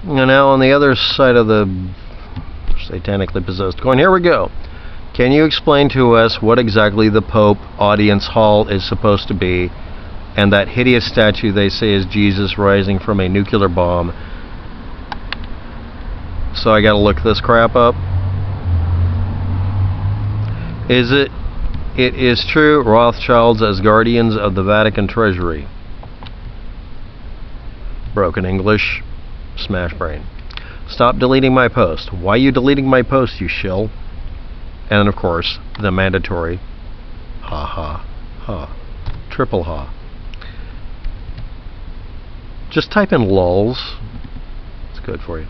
And now on the other side of the satanically possessed coin, here we go. Can you explain to us what exactly the Pope audience hall is supposed to be, and that hideous statue they say is Jesus rising from a nuclear bomb? So I gotta look this crap up. It is true, Rothschilds as guardians of the Vatican treasury. Broken English, smash brain. Stop deleting my post. Why are you deleting my post, you shill? And of course, the mandatory ha ha ha. Triple ha. Just type in lulz. It's good for you.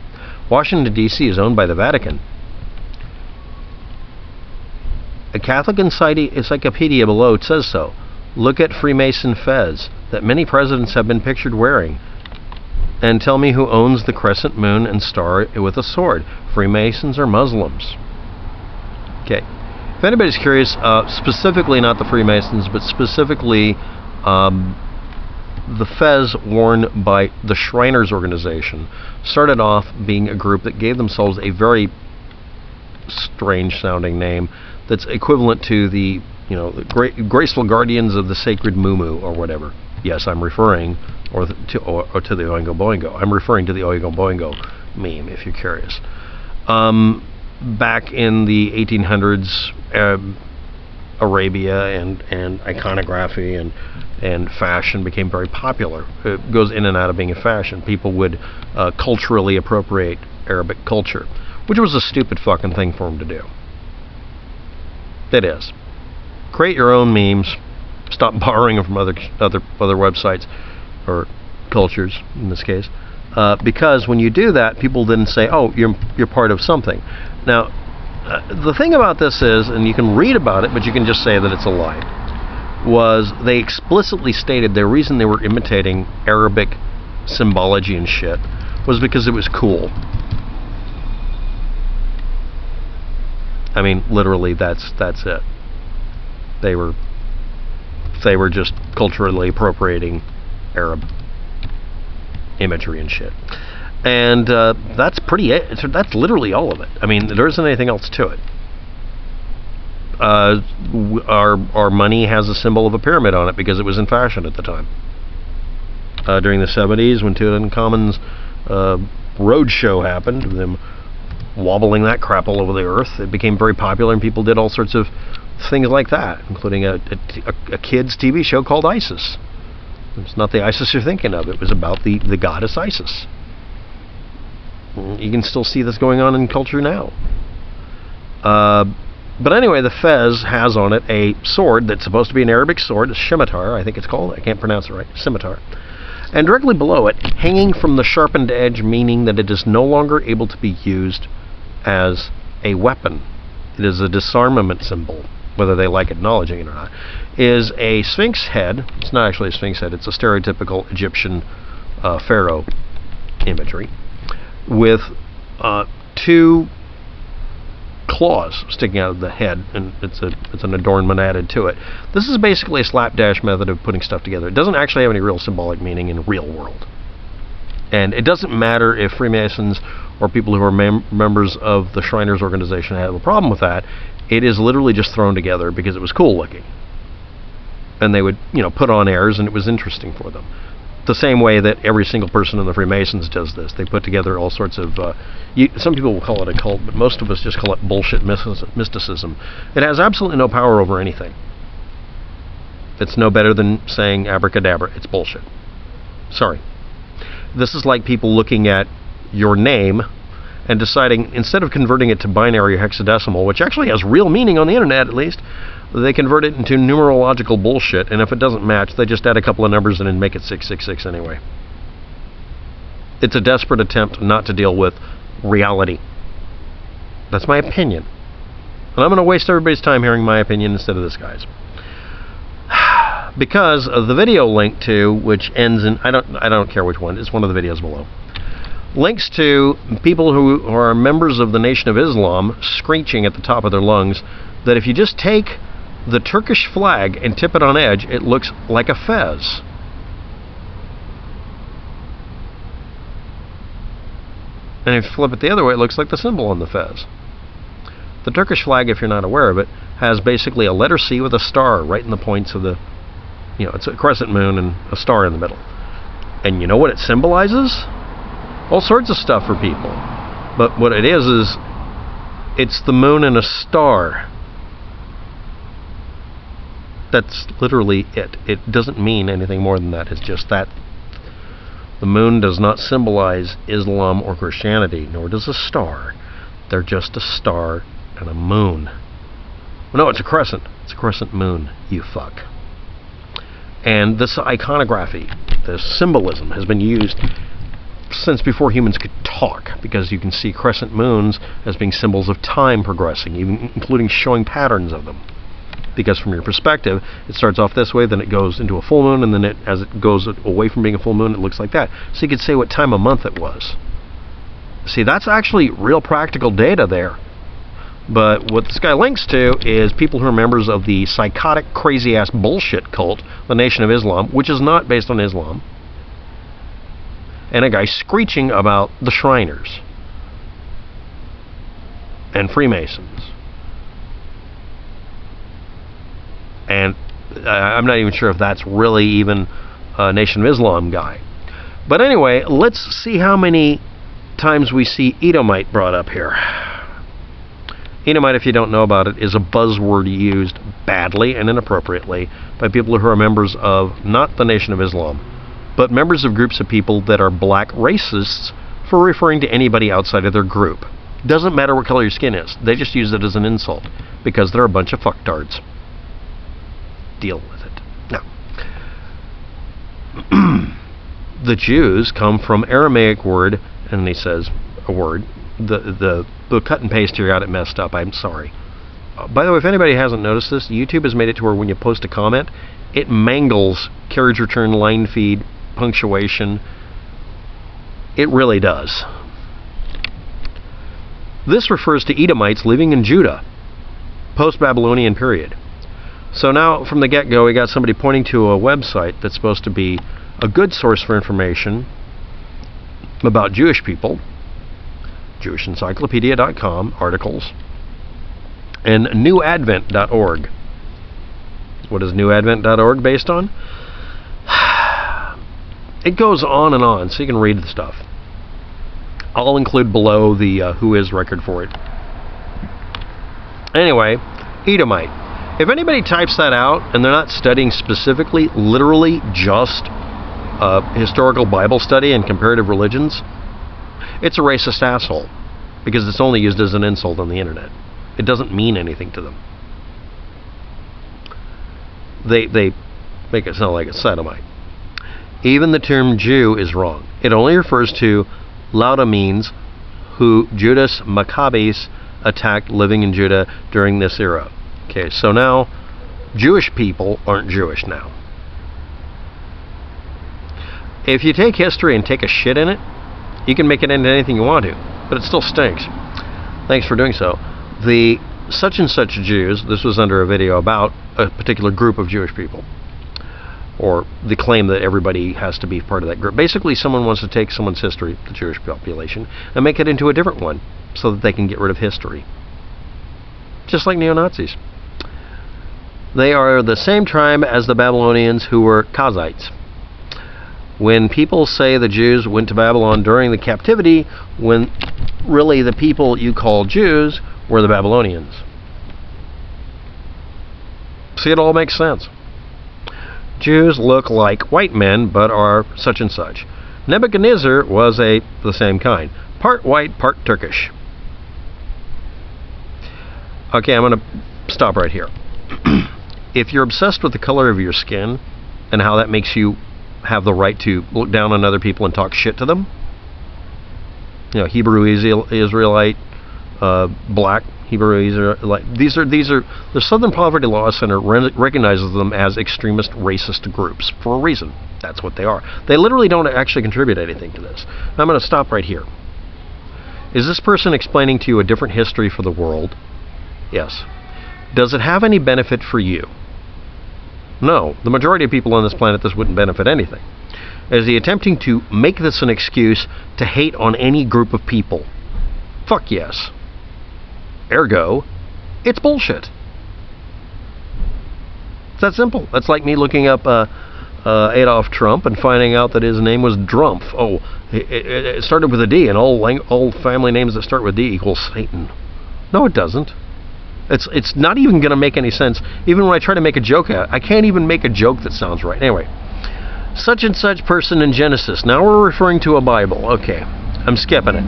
Washington, D.C. is owned by the Vatican. A Catholic encyclopedia below says so. Look at Freemason fez that many presidents have been pictured wearing. And tell me who owns the crescent moon and star with a sword. Freemasons or Muslims? Okay. If anybody's curious, specifically not the Freemasons, but specifically the fez worn by the Shriners organization started off being a group that gave themselves a very strange sounding name that's equivalent to the, the graceful guardians of the sacred Mumu or whatever. Yes, I'm referring to the Oingo Boingo. I'm referring to the Oingo Boingo meme, if you're curious. Back in the 1800s, Arabia and iconography and fashion became very popular. It goes in and out of being a fashion. People would culturally appropriate Arabic culture, which was a stupid fucking thing for them to do. It is. Create your own memes. Stop borrowing them from other websites or cultures in this case, because when you do that, people then say, "Oh, you're part of something." Now, the thing about this is, and you can read about it, but you can just say that it's a lie. Was they explicitly stated their reason they were imitating Arabic symbology and shit was because it was cool. I mean, literally, that's it. They were just culturally appropriating Arab imagery and shit. And that's literally all of it. I mean, there isn't anything else to it. Our money has a symbol of a pyramid on it because it was in fashion at the time. During the 70s, when Tutankhamun's road show happened, them wobbling that crap all over the earth, it became very popular, and people did all sorts of things like that, including a kids' TV show called Isis. It's not the Isis you're thinking of. It was about the goddess Isis. You can still see this going on in culture now. But anyway, the fez has on it a sword that's supposed to be an Arabic sword, a scimitar, I think it's called. I can't pronounce it right. Scimitar. And directly below it, hanging from the sharpened edge, meaning that it is no longer able to be used as a weapon. It is a disarmament symbol, whether they like acknowledging it or not, is a sphinx head. It's not actually a sphinx head. It's a stereotypical Egyptian pharaoh imagery with two claws sticking out of the head, and it's an adornment added to it. This is basically a slapdash method of putting stuff together. It doesn't actually have any real symbolic meaning in the real world. And it doesn't matter if Freemasons or people who are members of the Shriners organization have a problem with that. It is literally just thrown together because it was cool looking. And they would, put on airs, and it was interesting for them. The same way that every single person in the Freemasons does this. They put together all sorts of, some people will call it a cult, but most of us just call it bullshit mysticism. It has absolutely no power over anything. It's no better than saying abracadabra. It's bullshit. Sorry. This is like people looking at your name and deciding, instead of converting it to binary or hexadecimal, which actually has real meaning on the internet at least, they convert it into numerological bullshit, and if it doesn't match, they just add a couple of numbers in and make it 666 anyway. It's a desperate attempt not to deal with reality. That's my opinion. And I'm going to waste everybody's time hearing my opinion instead of this guy's. Because of the video link to, which ends in, I don't care which one, it's one of the videos below, links to people who are members of the Nation of Islam screeching at the top of their lungs that if you just take the Turkish flag and tip it on edge, it looks like a fez. And if you flip it the other way, it looks like the symbol on the fez. The Turkish flag, if you're not aware of it, has basically a letter C with a star right in the points of the, it's a crescent moon and a star in the middle. And you know what it symbolizes? All sorts of stuff for people. But what it is it's the moon and a star. That's literally it. It doesn't mean anything more than that. It's just that. The moon does not symbolize Islam or Christianity, nor does a star. They're just a star and a moon. Well, no, it's a crescent. It's a crescent moon, you fuck. And this iconography, this symbolism, has been used since before humans could talk, because you can see crescent moons as being symbols of time progressing, even including showing patterns of them. Because from your perspective, it starts off this way, then it goes into a full moon, and then as it goes away from being a full moon, it looks like that. So you could say what time of month it was. See, that's actually real practical data there. But what this guy links to is people who are members of the psychotic, crazy-ass bullshit cult, the Nation of Islam, which is not based on Islam, and a guy screeching about the Shriners and Freemasons. And I'm not even sure if that's really even a Nation of Islam guy. But anyway, let's see how many times we see Edomite brought up here. Edomite, if you don't know about it, is a buzzword used badly and inappropriately by people who are members of not the Nation of Islam, but members of groups of people that are black racists for referring to anybody outside of their group. Doesn't matter what color your skin is. They just use it as an insult because they're a bunch of fucktards. Deal with it. Now, the Jews come from Aramaic word, and he says a word. The cut and paste here got it messed up. I'm sorry. By the way, if anybody hasn't noticed this, YouTube has made it to where when you post a comment, it mangles carriage return, line feed, punctuation. It really does. This refers to Edomites living in Judah, post-Babylonian period. So now, from the get-go, we got somebody pointing to a website that's supposed to be a good source for information about Jewish people, JewishEncyclopedia.com, articles, and newadvent.org. What is newadvent.org based on? It goes on and on, so you can read the stuff. I'll include below the Who Is record for it. Anyway, Edomite. If anybody types that out and they're not studying specifically, literally just historical Bible study and comparative religions, it's a racist asshole because it's only used as an insult on the internet. It doesn't mean anything to them. They make it sound like it's sodomite. Even the term Jew is wrong. It only refers to Laudameans, who Judas Maccabees attacked living in Judah during this era. Okay, so now Jewish people aren't Jewish now. If you take history and take a shit in it, you can make it into anything you want to, but it still stinks. Thanks for doing so. The such and such Jews, this was under a video about a particular group of Jewish people, or the claim that everybody has to be part of that group. Basically, someone wants to take someone's history, the Jewish population, and make it into a different one so that they can get rid of history. Just like neo-Nazis. They are the same tribe as the Babylonians, who were Kazites. When people say the Jews went to Babylon during the captivity, when really the people you call Jews were the Babylonians. See, it all makes sense. Jews look like white men, but are such and such. Nebuchadnezzar was the same kind. Part white, part Turkish. Okay, I'm going to stop right here. If you're obsessed with the color of your skin and how that makes you have the right to look down on other people and talk shit to them, Hebrew Israelite, black Hebrew Israelite, these are the Southern Poverty Law Center recognizes them as extremist racist groups for a reason. That's what they are. They literally don't actually contribute anything to this. Now, I'm going to stop right here. Is this person explaining to you a different history for the world? Yes. Does it have any benefit for you? No. The majority of people on this planet, this wouldn't benefit anything. Is he attempting to make this an excuse to hate on any group of people? Fuck yes. Ergo, it's bullshit. It's that simple. That's like me looking up Adolf Trump and finding out that his name was Drumpf. Oh, it started with a D, and all family names that start with D equals Satan. No, it doesn't. It's not even going to make any sense. Even when I try to make a joke, I can't even make a joke that sounds right. Anyway, such and such person in Genesis. Now we're referring to a Bible. Okay, I'm skipping it.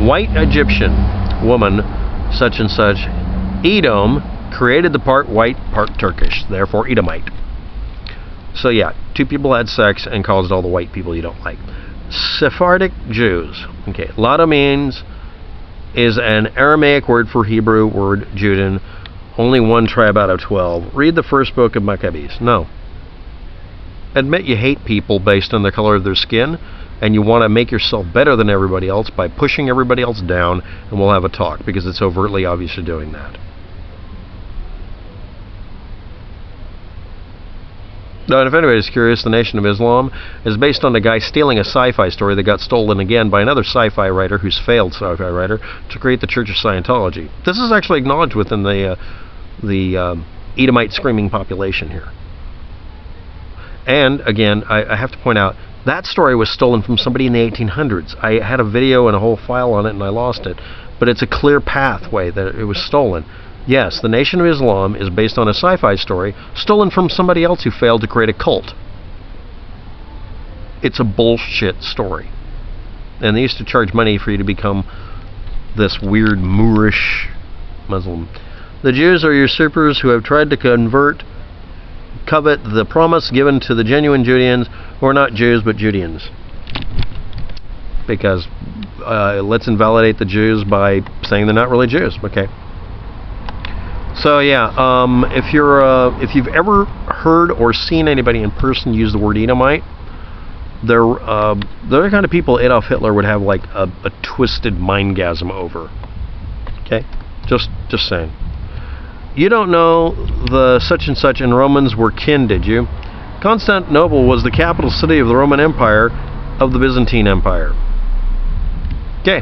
White Egyptian woman, such and such. Edom created the part white, part Turkish, therefore Edomite. So yeah, two people had sex and caused all the white people you don't like. Sephardic Jews. Okay, Lada means is an Aramaic word for Hebrew word Judan. Only one tribe out of 12. Read the first book of Maccabees. No. Admit you hate people based on the color of their skin, and you want to make yourself better than everybody else by pushing everybody else down, and we'll have a talk, because it's overtly obvious you're doing that. Now, if anybody's curious, the Nation of Islam is based on a guy stealing a sci-fi story that got stolen again by another sci-fi writer who's failed sci-fi writer to create the Church of Scientology. This is actually acknowledged within the Edomite screaming population here. And, again, I have to point out, that story was stolen from somebody in the 1800s. I had a video and a whole file on it, and I lost it. But it's a clear pathway that it was stolen. Yes, the Nation of Islam is based on a sci-fi story stolen from somebody else who failed to create a cult. It's a bullshit story. And they used to charge money for you to become this weird Moorish Muslim. The Jews are usurpers who have tried to covet the promise given to the genuine Judeans, who are not Jews but Judeans. Because let's invalidate the Jews by saying they're not really Jews. Okay. So yeah, if you've ever heard or seen anybody in person use the word Edomite, they're the kind of people Adolf Hitler would have like a twisted mindgasm over. Okay, just saying. You don't know the such and such in Romans were kin, did you? Constantinople was the capital city of the Roman Empire, of the Byzantine Empire. Okay.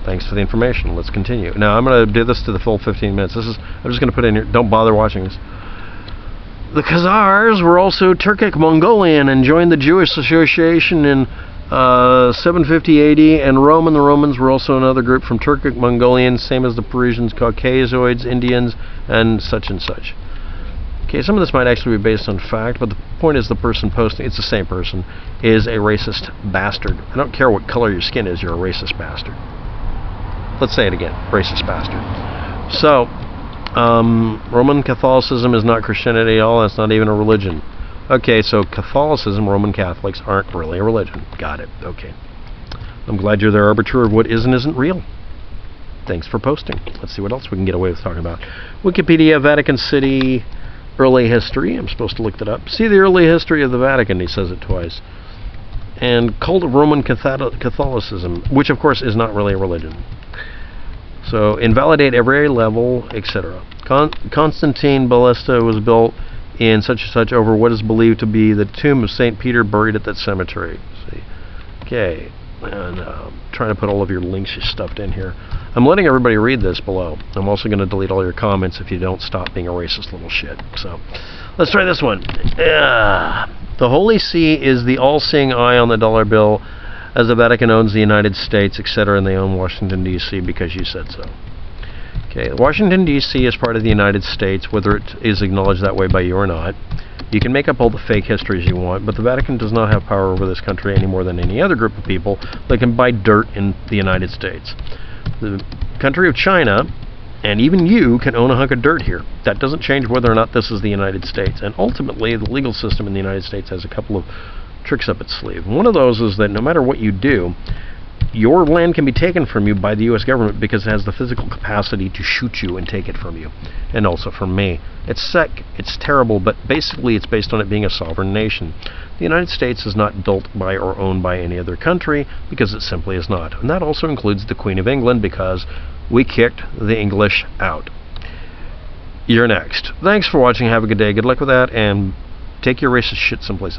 Thanks for the information. Let's continue. Now, I'm going to do this to the full 15 minutes. I'm just going to put in here. Don't bother watching this. The Khazars were also Turkic-Mongolian and joined the Jewish Association in 750 AD, and the Romans were also another group from Turkic-Mongolians, same as the Parisians, Caucasoids, Indians, and such. Okay, some of this might actually be based on fact, but the point is the person posting, it's the same person, is a racist bastard. I don't care what color your skin is, you're a racist bastard. Let's say it again, racist bastard. So, Roman Catholicism is not Christianity at all, it's not even a religion. Okay, so Catholicism, Roman Catholics, aren't really a religion. Got it, okay. I'm glad you're the arbiter of what is and isn't real. Thanks for posting. Let's see what else we can get away with talking about. Wikipedia, Vatican City, early history. I'm supposed to look that up. See the early history of the Vatican, he says it twice. And cult of Roman Catholicism, which of course is not really a religion. So, invalidate every level, etc. Constantine Ballista was built in such and such over what is believed to be the tomb of St. Peter buried at that cemetery. See. Okay, and trying to put all of your links you stuffed in here. I'm letting everybody read this below. I'm also going to delete all your comments if you don't stop being a racist little shit. So, let's try this one. The Holy See is the all-seeing eye on the dollar bill, as the Vatican owns the United States, etc., and they own Washington, D.C. because you said so. Okay, Washington, D.C. is part of the United States, whether it is acknowledged that way by you or not. You can make up all the fake histories you want, but the Vatican does not have power over this country any more than any other group of people that can buy dirt in the United States. The country of China, and even you, can own a hunk of dirt here. That doesn't change whether or not this is the United States. And ultimately, the legal system in the United States has a couple of tricks up its sleeve. One of those is that no matter what you do, your land can be taken from you by the U.S. government because it has the physical capacity to shoot you and take it from you. And also from me. It's sick, it's terrible, but basically it's based on it being a sovereign nation. The United States is not built by or owned by any other country because it simply is not. And that also includes the Queen of England because we kicked the English out. You're next. Thanks for watching. Have a good day. Good luck with that, and take your racist shit someplace.